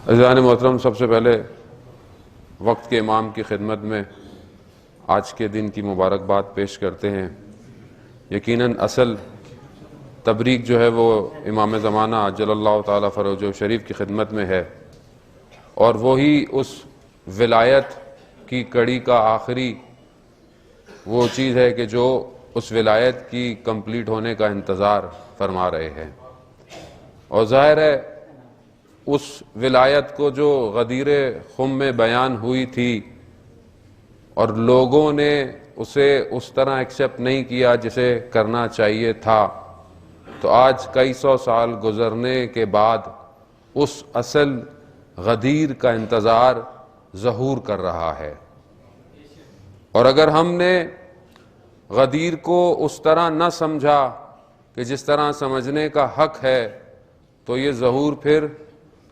عزیزان محترم، سب سے پہلے وقت کے امام کی خدمت میں آج کے دن کی مبارکباد پیش کرتے ہیں۔ یقیناً اصل تبریک جو ہے وہ امام زمانہ عجل اللہ تعالیٰ فروجہ شریف کی خدمت میں ہے، اور وہی اس ولایت کی کڑی کا آخری وہ چیز ہے کہ جو اس ولایت کی کمپلیٹ ہونے کا انتظار فرما رہے ہیں۔ اور ظاہر ہے اس ولایت کو جو غدیر خم میں بیان ہوئی تھی اور لوگوں نے اسے اس طرح ایکسیپٹ نہیں کیا جسے کرنا چاہیے تھا، تو آج کئی سو سال گزرنے کے بعد اس اصل غدیر کا انتظار ظہور کر رہا ہے۔ اور اگر ہم نے غدیر کو اس طرح نہ سمجھا کہ جس طرح سمجھنے کا حق ہے، تو یہ ظہور پھر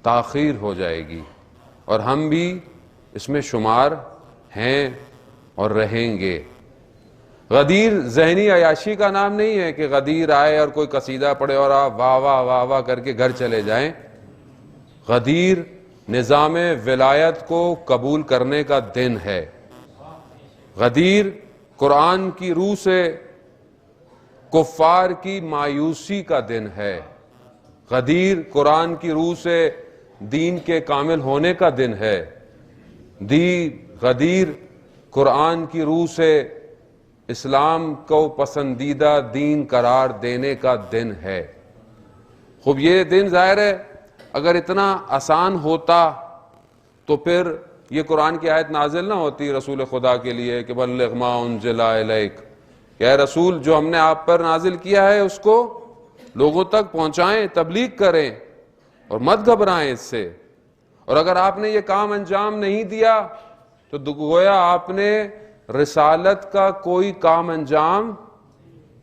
تاخیر ہو جائے گی، اور ہم بھی اس میں شمار ہیں اور رہیں گے۔ غدیر ذہنی عیاشی کا نام نہیں ہے کہ غدیر آئے اور کوئی قصیدہ پڑھے اور آپ واہ واہ واہ واہ کر کے گھر چلے جائیں۔ غدیر نظام ولایت کو قبول کرنے کا دن ہے۔ غدیر قرآن کی روح سے کفار کی مایوسی کا دن ہے۔ غدیر قرآن کی روح سے دین کے کامل ہونے کا دن ہے۔ غدیر قرآن کی روح سے اسلام کو پسندیدہ دین قرار دینے کا دن ہے۔ خوب یہ دن ظاہر ہے اگر اتنا آسان ہوتا تو پھر یہ قرآن کی آیت نازل نہ ہوتی رسول خدا کے لیے کہ بلغ ما انزل الیک، کہ اے رسول جو ہم نے آپ پر نازل کیا ہے اس کو لوگوں تک پہنچائیں، تبلیغ کریں اور مت گھبرائیں اس سے۔ اور اگر آپ نے یہ کام انجام نہیں دیا تو گویا آپ نے رسالت کا کوئی کام انجام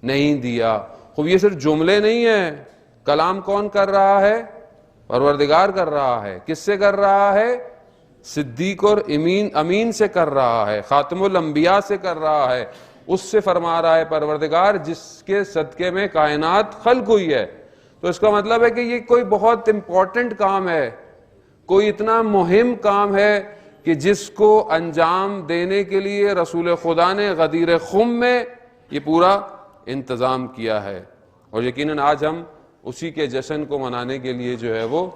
نہیں دیا۔ خوب یہ صرف جملے نہیں ہیں، کلام کون کر رہا ہے؟ پروردگار کر رہا ہے۔ کس سے کر رہا ہے؟ صدیق اور امین سے کر رہا ہے، خاتم الانبیاء سے کر رہا ہے۔ اس سے فرما رہا ہے پروردگار جس کے صدقے میں کائنات خلق ہوئی ہے۔ تو اس کا مطلب ہے کہ یہ کوئی بہت امپورٹنٹ کام ہے، کوئی اتنا مہم کام ہے کہ جس کو انجام دینے کے لیے رسول خدا نے غدیر خم میں یہ پورا انتظام کیا ہے۔ اور یقیناً آج ہم اسی کے جشن کو منانے کے لیے جو ہے وہ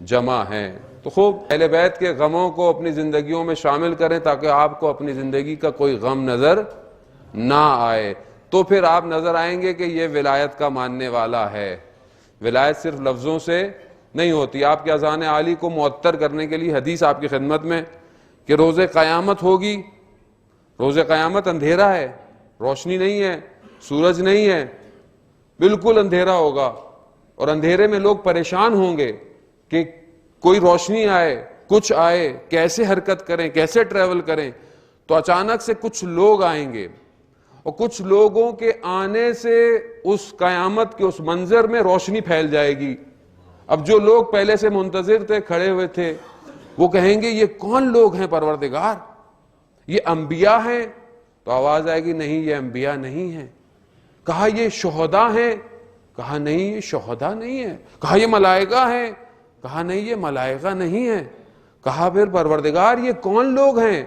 جمع ہیں۔ تو خوب اہل بیت کے غموں کو اپنی زندگیوں میں شامل کریں تاکہ آپ کو اپنی زندگی کا کوئی غم نظر نہ آئے، تو پھر آپ نظر آئیں گے کہ یہ ولایت کا ماننے والا ہے۔ ولایت صرف لفظوں سے نہیں ہوتی۔ آپ کے اذان عالی کو معطر کرنے کے لیے حدیث آپ کی خدمت میں کہ روز قیامت ہوگی، روز قیامت اندھیرا ہے، روشنی نہیں ہے، سورج نہیں ہے، بالکل اندھیرا ہوگا، اور اندھیرے میں لوگ پریشان ہوں گے کہ کوئی روشنی آئے، کچھ آئے، کیسے حرکت کریں، کیسے ٹریول کریں۔ تو اچانک سے کچھ لوگ آئیں گے، اور کچھ لوگوں کے آنے سے اس قیامت کے اس منظر میں روشنی پھیل جائے گی۔ اب جو لوگ پہلے سے منتظر تھے، کھڑے ہوئے تھے، وہ کہیں گے یہ کون لوگ ہیں پروردگار؟ یہ انبیاء ہیں؟ تو آواز آئے گی نہیں، یہ انبیاء نہیں ہیں۔ کہا یہ شہداء ہیں؟ کہا نہیں، یہ شہداء نہیں ہیں۔ کہا یہ ملائکہ ہیں؟ کہا نہیں، یہ ملائکہ نہیں ہیں۔ کہا پھر پروردگار یہ کون لوگ ہیں؟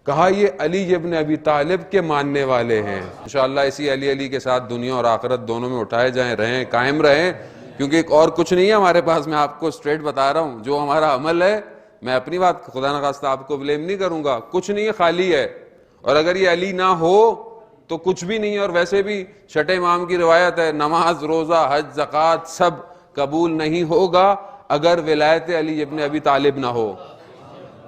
کہا یہ علی ابن ابی طالب کے ماننے والے ہیں۔ انشاءاللہ اسی علی کے ساتھ دنیا اور آخرت دونوں میں اٹھائے جائیں، رہیں، قائم رہیں، کیونکہ ایک اور کچھ نہیں ہے ہمارے پاس۔ میں آپ کو اسٹریٹ بتا رہا ہوں، جو ہمارا عمل ہے، میں اپنی بات خدا نخواستہ آپ کو بلیم نہیں کروں گا، کچھ نہیں ہے، خالی ہے۔ اور اگر یہ علی نہ ہو تو کچھ بھی نہیں ہے۔ اور ویسے بھی چھٹے امام کی روایت ہے، نماز، روزہ، حج، زکوٰۃ سب قبول نہیں ہوگا اگر ولایت علی ابن ابی طالب نہ ہو۔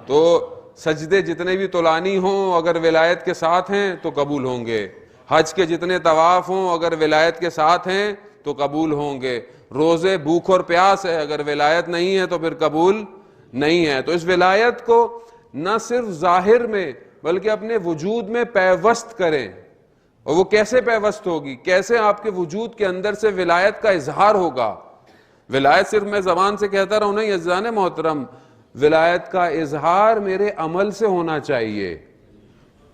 تو سجدے جتنے بھی طولانی ہوں اگر ولایت کے ساتھ ہیں تو قبول ہوں گے، حج کے جتنے طواف ہوں اگر ولایت کے ساتھ ہیں تو قبول ہوں گے، روزے بھوک اور پیاس ہے، اگر ولایت نہیں ہے تو پھر قبول نہیں ہے۔ تو اس ولایت کو نہ صرف ظاہر میں بلکہ اپنے وجود میں پیوست کریں۔ اور وہ کیسے پیوست ہوگی؟ کیسے آپ کے وجود کے اندر سے ولایت کا اظہار ہوگا؟ ولایت صرف میں زبان سے کہتا رہوں نہیں عزیزان محترم، ولایت کا اظہار میرے عمل سے ہونا چاہیے۔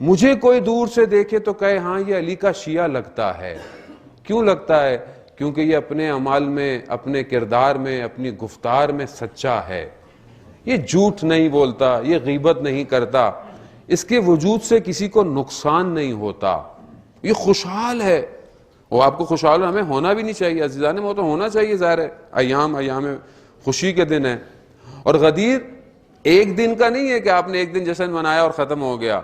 مجھے کوئی دور سے دیکھے تو کہے ہاں یہ علی کا شیعہ لگتا ہے۔ کیوں لگتا ہے؟ کیونکہ یہ اپنے عمل میں، اپنے کردار میں، اپنی گفتار میں سچا ہے۔ یہ جھوٹ نہیں بولتا، یہ غیبت نہیں کرتا، اس کے وجود سے کسی کو نقصان نہیں ہوتا، یہ خوشحال ہے. وہ آپ کو خوشحال ہمیں ہونا بھی نہیں چاہیے عزیزان محترم، تو ہونا چاہیے، ظاہر ہے ایام خوشی کے دن ہیں. اور غدیر ایک دن کا نہیں ہے کہ آپ نے ایک دن جشن منایا اور ختم ہو گیا.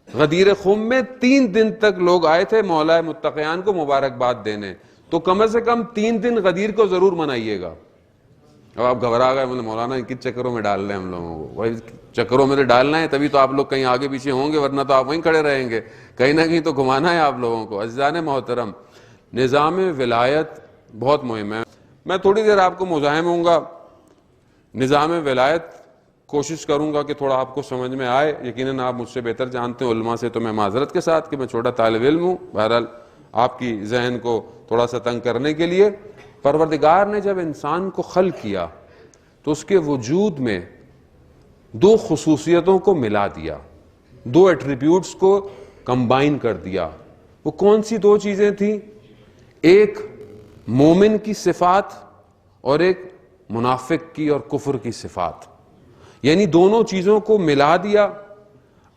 غدیر خم میں 3 دن تک لوگ آئے تھے مولا متقیان کو مبارکباد دینے، تو کم سے کم 3 دن غدیر کو ضرور منائیے گا. اب آپ گھبرا گئے، مولانا کس چکروں میں ڈال رہے ہیں ہم لوگوں کو؟ وہی چکروں میں تو ڈالنا ہے، تبھی تو آپ لوگ کہیں آگے پیچھے ہوں گے، ورنہ تو آپ وہیں کھڑے رہیں گے. کہیں نہ کہیں تو گھمانا ہے آپ لوگوں کو. عزیزان محترم، نظام ولایت بہت مہم ہے. میں تھوڑی دیر آپ کو مزاحم ہوں گا. نظام ولایت کوشش کروں گا کہ تھوڑا آپ کو سمجھ میں آئے. یقیناً آپ مجھ سے بہتر جانتے ہیں علماء سے، تو میں معذرت کے ساتھ کہ میں چھوٹا طالب علم ہوں. بہرحال آپ کی ذہن کو تھوڑا سا تنگ کرنے کے لیے، پروردگار نے جب انسان کو خلق کیا تو اس کے وجود میں 2 خصوصیتوں کو ملا دیا، 2 ایٹریبیوٹس کو کمبائن کر دیا. وہ کون سی 2 چیزیں تھیں؟ ایک مومن کی صفات اور ایک منافق کی اور کفر کی صفات. یعنی دونوں چیزوں کو ملا دیا.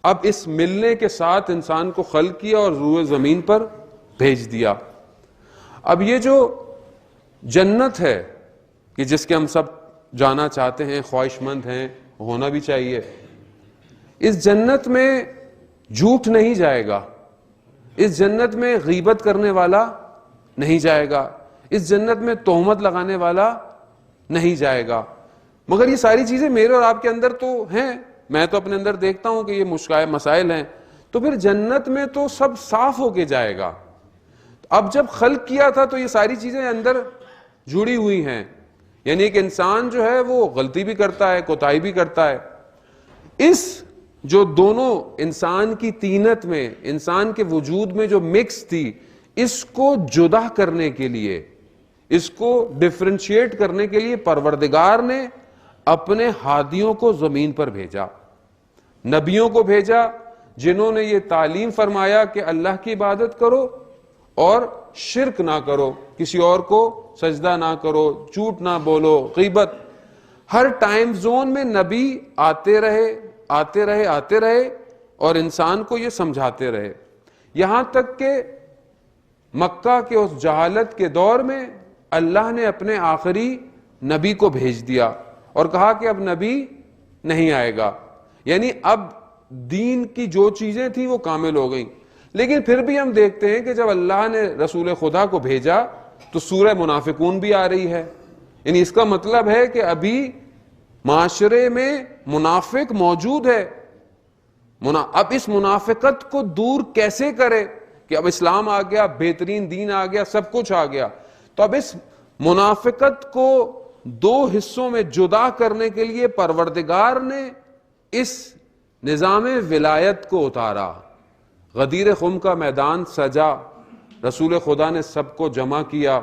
اب اس ملنے کے ساتھ انسان کو خلق کیا اور روئے زمین پر بھیج دیا. اب یہ جو جنت ہے کہ جس کے ہم سب جانا چاہتے ہیں، خواہش مند ہیں، ہونا بھی چاہیے، اس جنت میں جھوٹ نہیں جائے گا، اس جنت میں غیبت کرنے والا نہیں جائے گا، اس جنت میں تہمت لگانے والا نہیں جائے گا. مگر یہ ساری چیزیں میرے اور آپ کے اندر تو ہیں، میں تو اپنے اندر دیکھتا ہوں کہ یہ مسائل ہیں. تو پھر جنت میں تو سب صاف ہو کے جائے گا. اب جب خلق کیا تھا تو یہ ساری چیزیں اندر جڑی ہوئی ہیں. یعنی ایک انسان جو ہے وہ غلطی بھی کرتا ہے، کوتاہی بھی کرتا ہے. اس جو دونوں انسان کی طینت میں، انسان کے وجود میں جو مکس تھی، اس کو جدا کرنے کے لیے، اس کو ڈیفرینشیٹ کرنے کے لیے پروردگار نے اپنے ہادیوں کو زمین پر بھیجا، نبیوں کو بھیجا، جنہوں نے یہ تعلیم فرمایا کہ اللہ کی عبادت کرو اور شرک نہ کرو، کسی اور کو سجدہ نہ کرو، جھوٹ نہ بولو، غیبت. ہر ٹائم زون میں نبی آتے رہے اور انسان کو یہ سمجھاتے رہے، یہاں تک کہ مکہ کے اس جہالت کے دور میں اللہ نے اپنے آخری نبی کو بھیج دیا اور کہا کہ اب نبی نہیں آئے گا. یعنی اب دین کی جو چیزیں تھیں وہ کامل ہو گئیں. لیکن پھر بھی ہم دیکھتے ہیں کہ جب اللہ نے رسول خدا کو بھیجا تو سورہ منافقون بھی آ رہی ہے. یعنی اس کا مطلب ہے کہ ابھی معاشرے میں منافق موجود ہے. اب اس منافقت کو دور کیسے کرے کہ اب اسلام آ گیا، بہترین دین آ گیا، سب کچھ آ گیا. تو اب اس منافقت کو 2 حصوں میں جدا کرنے کے لیے پروردگار نے اس نظام ولایت کو اتارا. غدیر خم کا میدان سجا، رسول خدا نے سب کو جمع کیا.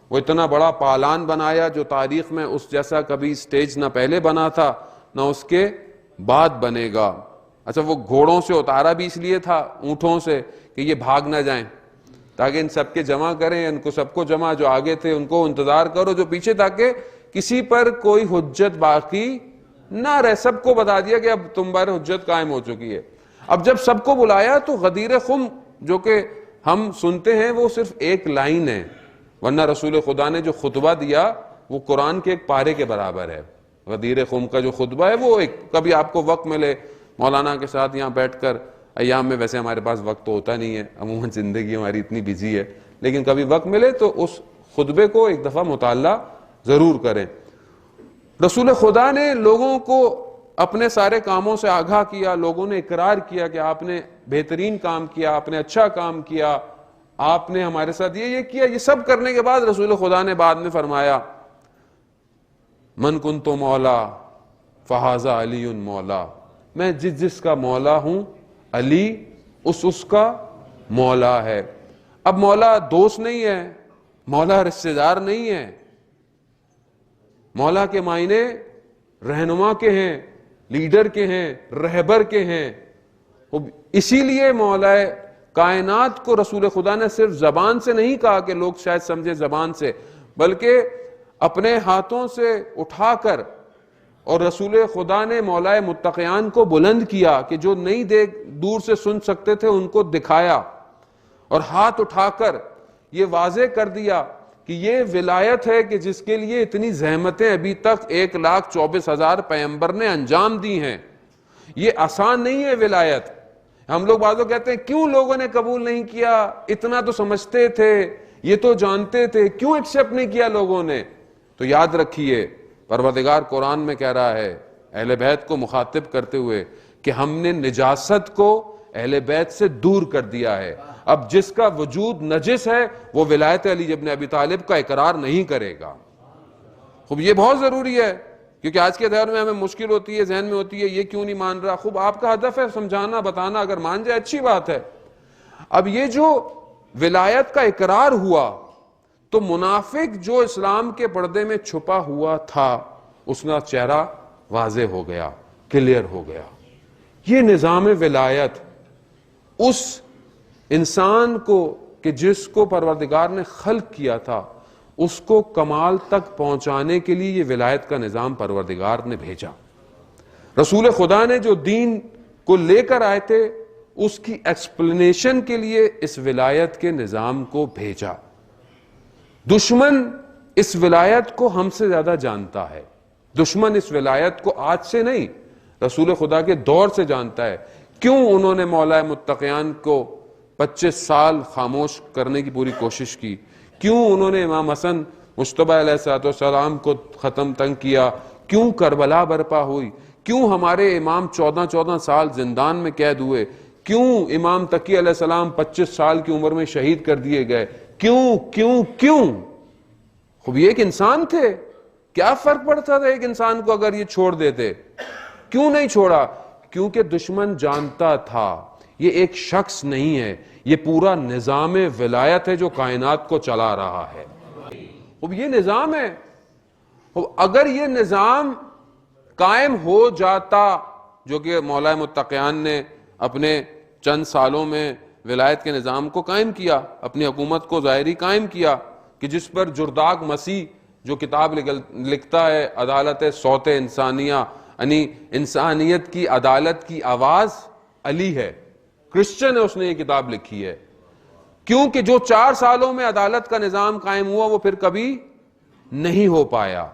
وہ اتنا بڑا پالان بنایا جو تاریخ میں اس جیسا کبھی سٹیج نہ پہلے بنا تھا نہ اس کے بعد بنے گا. اچھا، وہ گھوڑوں سے اتارا بھی اس لیے تھا، اونٹوں سے، کہ یہ بھاگ نہ جائیں، تاکہ ان سب کے جمع کریں، ان کو سب کو جمع، جو آگے تھے ان کو انتظار کرو، جو پیچھے، تاکہ کسی پر کوئی حجت باقی نہ رہے. سب کو بتا دیا کہ اب تم پر حجت قائم ہو چکی ہے. اب جب سب کو بلایا تو غدیر خم جو کہ ہم سنتے ہیں وہ صرف ایک لائن ہے، ورنہ رسول خدا نے جو خطبہ دیا وہ قرآن کے ایک پارے کے برابر ہے. غدیر خم کا جو خطبہ ہے وہ کبھی آپ کو وقت ملے مولانا کے ساتھ یہاں بیٹھ کر، ایام میں ویسے ہمارے پاس وقت تو ہوتا نہیں ہے، عموماً زندگی ہماری اتنی بزی ہے، لیکن کبھی وقت ملے تو اس خطبے کو ایک دفعہ مطالعہ ضرور کریں. رسول خدا نے لوگوں کو اپنے سارے کاموں سے آگاہ کیا، لوگوں نے اقرار کیا کہ آپ نے بہترین کام کیا، آپ نے اچھا کام کیا، آپ نے ہمارے ساتھ یہ کیا. یہ سب کرنے کے بعد رسول خدا نے بعد میں فرمایا، من کنت مولا فہذا علی مولا، میں جس کا مولا ہوں علی اس کا مولا ہے. اب مولا دوست نہیں ہے، مولا رشتہ دار نہیں ہے، مولا کے معنی رہنما کے ہیں، لیڈر کے ہیں، رہبر کے ہیں. اسی لیے مولا کائنات کو رسول خدا نے صرف زبان سے نہیں کہا کہ لوگ شاید سمجھے زبان سے، بلکہ اپنے ہاتھوں سے اٹھا کر اور رسول خدا نے مولا متقیان کو بلند کیا کہ جو نہیں دور سے سن سکتے تھے ان کو دکھایا، اور ہاتھ اٹھا کر یہ واضح کر دیا کہ یہ ولایت ہے کہ جس کے لیے اتنی زحمتیں ابھی تک 1,24,000 پیغمبر نے انجام دی ہیں. یہ آسان نہیں ہے ولایت. ہم لوگ بعضوں کہتے ہیں کیوں لوگوں نے قبول نہیں کیا، اتنا تو سمجھتے تھے، یہ تو جانتے تھے، کیوں ایکسیپٹ نہیں کیا لوگوں نے؟ تو یاد رکھیے پروردگار قرآن میں کہہ رہا ہے اہل بیت کو مخاطب کرتے ہوئے کہ ہم نے نجاست کو اہل بیت سے دور کر دیا ہے. اب جس کا وجود نجس ہے وہ ولایت علی ابن ابی طالب کا اقرار نہیں کرے گا. خوب یہ بہت ضروری ہے، کیونکہ آج کے دور میں ہمیں مشکل ہوتی ہے، ذہن میں ہوتی ہے یہ کیوں نہیں مان رہا. خوب آپ کا ہدف ہے سمجھانا بتانا، اگر مان جائے اچھی بات ہے. اب یہ جو ولایت کا اقرار ہوا تو منافق جو اسلام کے پردے میں چھپا ہوا تھا اس کا چہرہ واضح ہو گیا، کلیئر ہو گیا. یہ نظام ولایت اس انسان کو کہ جس کو پروردگار نے خلق کیا تھا اس کو کمال تک پہنچانے کے لیے یہ ولایت کا نظام پروردگار نے بھیجا. رسول خدا نے جو دین کو لے کر آئے تھے اس کی ایکسپلینیشن کے لیے اس ولایت کے نظام کو بھیجا. دشمن اس ولایت کو ہم سے زیادہ جانتا ہے. دشمن اس ولایت کو آج سے نہیں، رسول خدا کے دور سے جانتا ہے. کیوں انہوں نے مولا متقیان کو 25 سال خاموش کرنے کی پوری کوشش کی؟ کیوں انہوں نے امام حسن مجتبی علیہ السلام کو ختم تنگ کیا؟ کیوں کربلا برپا ہوئی؟ کیوں ہمارے امام 14 سال زندان میں قید ہوئے؟ کیوں امام تقی علیہ السلام 25 سال کی عمر میں شہید کر دیے گئے؟ کیوں کیوں کیوں؟ خوب یہ ایک انسان تھے، کیا فرق پڑتا تھا ایک انسان کو اگر یہ چھوڑ دیتے؟ کیوں نہیں چھوڑا؟ کیونکہ دشمن جانتا تھا یہ ایک شخص نہیں ہے، یہ پورا نظام ولایت ہے جو کائنات کو چلا رہا ہے. اب یہ نظام ہے، اگر یہ نظام قائم ہو جاتا جو کہ مولا متقیان نے اپنے چند سالوں میں ولایت کے نظام کو قائم کیا، اپنی حکومت کو ظاہری قائم کیا کہ جس پر جرداق مسیح جو کتاب لکھتا ہے عدالت صوت انسانیہ، یعنی انسانیت کی عدالت کی آواز علی ہے، کرسچن ہے، اس نے یہ کتاب لکھی ہے. کیونکہ جو 4 سالوں میں عدالت کا نظام قائم ہوا وہ پھر کبھی نہیں ہو پایا.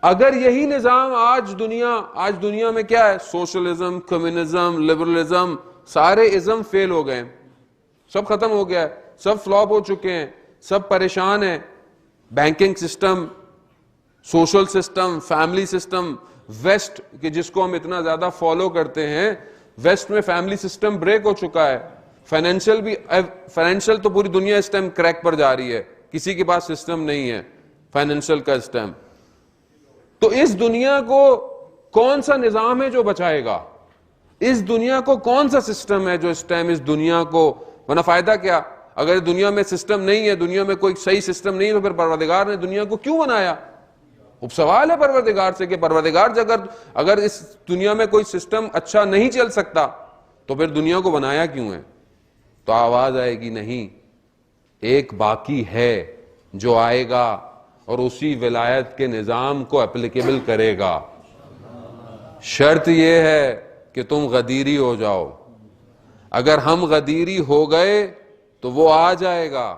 اگر یہی نظام آج دنیا میں کیا ہے، سوشلزم، کمیونزم، لبرلزم، سارے ازم فیل ہو گئے، سب ختم ہو گیا ہے، سب فلاپ ہو چکے ہیں، سب پریشان ہیں. Banking system, social system, family system, ویسٹ کہ جس کو ہم اتنا زیادہ فالو کرتے ہیں، ویسٹ میں فیملی سسٹم بریک ہو چکا ہے. فائنینشل تو پوری دنیا اس ٹائم کریک پر جا رہی ہے، کسی کے پاس سسٹم نہیں ہے فائنینشل کا اس ٹائم. تو اس دنیا کو کون سا نظام ہے جو بچائے گا؟ اس دنیا کو کون سا سسٹم ہے جو اس ٹائم اس دنیا کو، ورنہ فائدہ کیا؟ اگر دنیا میں سسٹم نہیں ہے، دنیا میں کوئی صحیح سسٹم نہیں ہے تو پھر پروردگار نے دنیا کو کیوں بنایا؟ اب سوال ہے پروردگار سے کہ پروردگار اگر اس دنیا میں کوئی سسٹم اچھا نہیں چل سکتا تو پھر دنیا کو بنایا کیوں ہے؟ تو آواز آئے گی نہیں، ایک باقی ہے جو آئے گا اور اسی ولایت کے نظام کو اپلیکیبل کرے گا. شرط یہ ہے کہ تم غدیری ہو جاؤ. اگر ہم غدیری ہو گئے تو وہ آ جائے گا.